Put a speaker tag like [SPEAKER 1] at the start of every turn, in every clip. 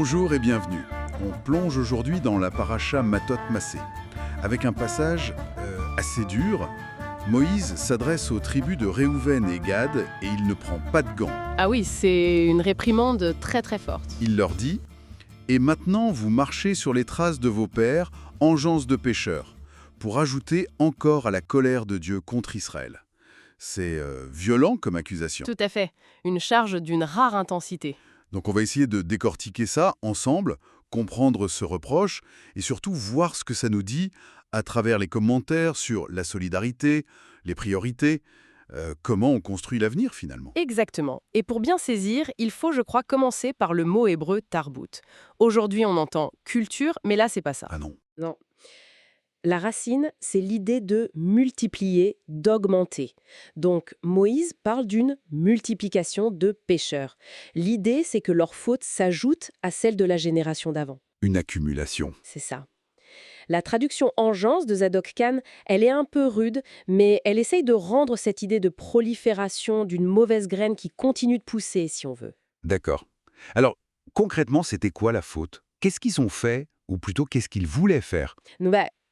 [SPEAKER 1] Bonjour et bienvenue. On plonge aujourd'hui dans la paracha Matot Massé. Avec un passage assez dur, Moïse s'adresse aux tribus de Réhouven et Gad et il ne prend pas de gants.
[SPEAKER 2] Ah oui, c'est une réprimande très très forte.
[SPEAKER 1] Il leur dit « Et maintenant vous marchez sur les traces de vos pères, engeance de pécheurs », pour ajouter encore à la colère de Dieu contre Israël. C'est violent comme accusation.
[SPEAKER 2] Tout à fait. Une charge d'une rare intensité.
[SPEAKER 1] Donc on va essayer de décortiquer ça ensemble, comprendre ce reproche et surtout voir ce que ça nous dit à travers les commentaires sur la solidarité, les priorités, comment on construit l'avenir finalement.
[SPEAKER 2] Exactement. Et pour bien saisir, il faut, je crois, commencer par le mot hébreu tarbout. Aujourd'hui, on entend culture, mais là, c'est pas ça.
[SPEAKER 1] Ah non.
[SPEAKER 2] Non. La racine, c'est l'idée de multiplier, d'augmenter. Donc, Moïse parle d'une multiplication de pécheurs. L'idée, c'est que leurs fautes s'ajoutent à celles de la génération d'avant.
[SPEAKER 1] Une accumulation.
[SPEAKER 2] C'est ça. La traduction engeance de Zadok Khan, elle est un peu rude, mais elle essaye de rendre cette idée de prolifération d'une mauvaise graine qui continue de pousser, si on veut.
[SPEAKER 3] D'accord. Alors, concrètement, c'était quoi la faute? Qu'est-ce qu'ils ont fait, ou plutôt qu'est-ce qu'ils voulaient faire?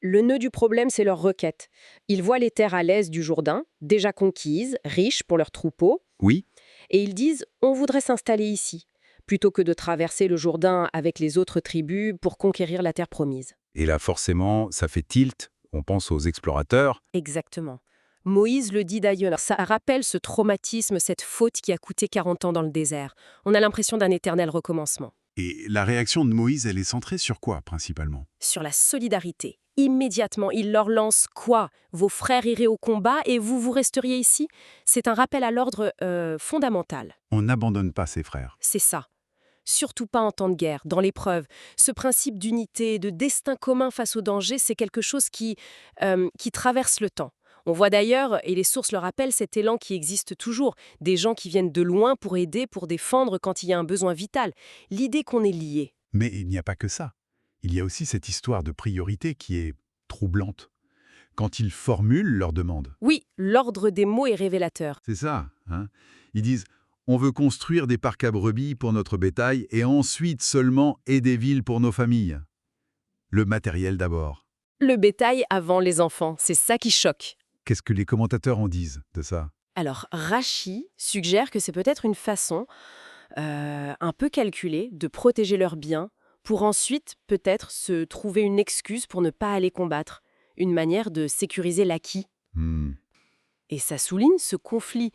[SPEAKER 2] Le nœud du problème, c'est leur requête. Ils voient les terres à l'est du Jourdain, déjà conquises, riches pour leurs troupeaux,
[SPEAKER 3] Oui,
[SPEAKER 2] et ils disent « on voudrait s'installer ici », plutôt que de traverser le Jourdain avec les autres tribus pour conquérir la terre promise.
[SPEAKER 3] et là, forcément, ça fait tilt. On pense aux explorateurs.
[SPEAKER 2] Exactement. Moïse le dit d'ailleurs, ça rappelle ce traumatisme, cette faute qui a coûté 40 ans dans le désert. On a l'impression d'un éternel recommencement.
[SPEAKER 4] Et la réaction de Moïse, elle est centrée sur quoi, principalement?
[SPEAKER 2] Sur la solidarité. Immédiatement, il leur lance quoi? Vos frères iraient au combat et vous resteriez ici? C'est un rappel à l'ordre fondamental.
[SPEAKER 4] On n'abandonne pas ses frères.
[SPEAKER 2] C'est ça. Surtout pas en temps de guerre, dans l'épreuve. Ce principe d'unité, de destin commun face au danger, c'est quelque chose qui traverse le temps. On voit d'ailleurs, et les sources le rappellent, cet élan qui existe toujours. Des gens qui viennent de loin pour aider, pour défendre quand il y a un besoin vital. L'idée qu'on est lié.
[SPEAKER 4] Mais il n'y a pas que ça. Il y a aussi cette histoire de priorité qui est troublante. Quand ils formulent leurs demandes.
[SPEAKER 2] Oui, l'ordre des mots est révélateur.
[SPEAKER 1] C'est ça, hein. Ils disent « On veut construire des parcs à brebis pour notre bétail et ensuite seulement et des villes pour nos familles. » Le matériel d'abord.
[SPEAKER 2] Le bétail avant les enfants, c'est ça qui choque.
[SPEAKER 1] Qu'est-ce que les commentateurs en disent de ça?
[SPEAKER 2] Alors, Rachi suggère que c'est peut-être une façon un peu calculée de protéger leurs biens pour ensuite peut-être se trouver une excuse pour ne pas aller combattre, une manière de sécuriser l'acquis. Et ça souligne ce conflit,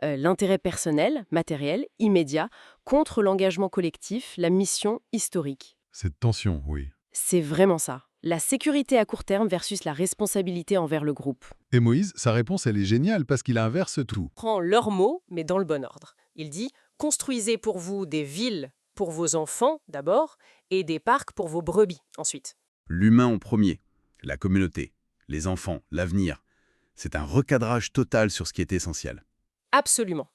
[SPEAKER 2] l'intérêt personnel, matériel, immédiat, contre l'engagement collectif, la mission historique.
[SPEAKER 4] Cette tension, oui.
[SPEAKER 2] C'est vraiment ça. La sécurité à court terme versus la responsabilité envers le groupe.
[SPEAKER 4] Et Moïse, sa réponse, elle est géniale parce qu'il inverse tout.
[SPEAKER 2] Prend leurs mots, mais dans le bon ordre. Il dit « Construisez pour vous des villes pour vos enfants, d'abord, et des parcs pour vos brebis, ensuite. »
[SPEAKER 3] L'humain en premier, la communauté, les enfants, l'avenir. C'est un recadrage total sur ce qui est essentiel.
[SPEAKER 2] Absolument.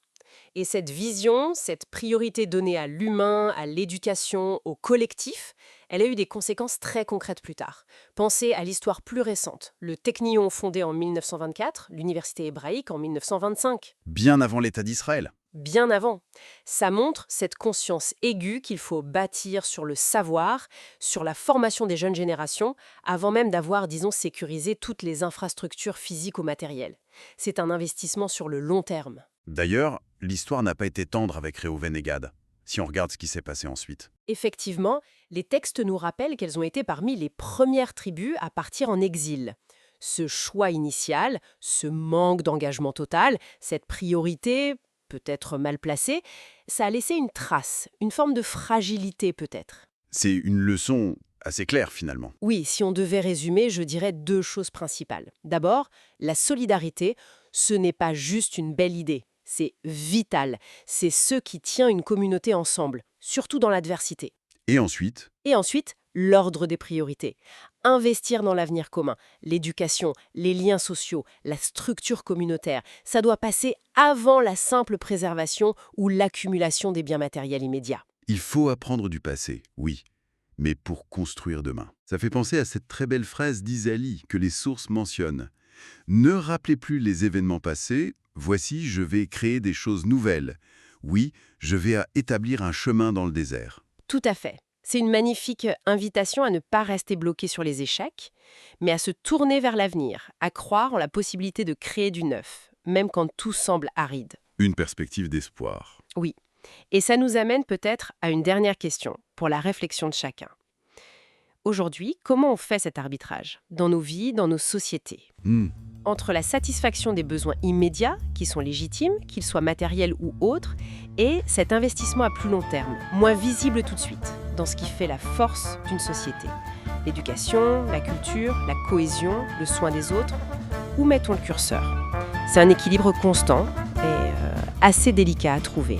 [SPEAKER 2] Et cette vision, cette priorité donnée à l'humain, à l'éducation, au collectif, elle a eu des conséquences très concrètes plus tard. Pensez à l'histoire plus récente. Le Technion fondé en 1924, l'Université hébraïque en 1925.
[SPEAKER 3] Bien avant l'État d'Israël.
[SPEAKER 2] Bien avant. Ça montre cette conscience aiguë qu'il faut bâtir sur le savoir, sur la formation des jeunes générations, avant même d'avoir, disons, sécurisé toutes les infrastructures physiques ou matérielles. C'est un investissement sur le long terme.
[SPEAKER 3] D'ailleurs, l'histoire n'a pas été tendre avec Réhouven et Gad, si on regarde ce qui s'est passé ensuite.
[SPEAKER 2] Effectivement, les textes nous rappellent qu'elles ont été parmi les premières tribus à partir en exil. Ce choix initial, ce manque d'engagement total, cette priorité, peut-être mal placée, ça a laissé une trace, une forme de fragilité peut-être.
[SPEAKER 3] C'est une leçon assez claire finalement.
[SPEAKER 2] Oui, si on devait résumer, je dirais 2 choses principales. D'abord, la solidarité, ce n'est pas juste une belle idée. C'est vital. C'est ce qui tient une communauté ensemble, surtout dans l'adversité.
[SPEAKER 3] Et ensuite,
[SPEAKER 2] Et ensuite, l'ordre des priorités. Investir dans l'avenir commun, l'éducation, les liens sociaux, la structure communautaire, ça doit passer avant la simple préservation ou l'accumulation des biens matériels immédiats.
[SPEAKER 3] il faut apprendre du passé, oui, mais pour construire demain. Ça fait penser à cette très belle phrase d'Isaïe que les sources mentionnent. « Ne rappelez plus les événements passés, voici, je vais créer des choses nouvelles. Oui, je vais établir un chemin dans le désert. »
[SPEAKER 2] Tout à fait. C'est une magnifique invitation à ne pas rester bloqué sur les échecs, mais à se tourner vers l'avenir, à croire en la possibilité de créer du neuf, même quand tout semble aride.
[SPEAKER 3] Une perspective d'espoir.
[SPEAKER 2] Oui. Et ça nous amène peut-être à une dernière question, pour la réflexion de chacun. Aujourd'hui, comment on fait cet arbitrage dans nos vies, dans nos sociétés entre la satisfaction des besoins immédiats, qui sont légitimes, qu'ils soient matériels ou autres, et cet investissement à plus long terme, moins visible tout de suite, dans ce qui fait la force d'une société. L'éducation, la culture, la cohésion, le soin des autres. Où mettons le curseur ? C'est un équilibre constant et assez délicat à trouver.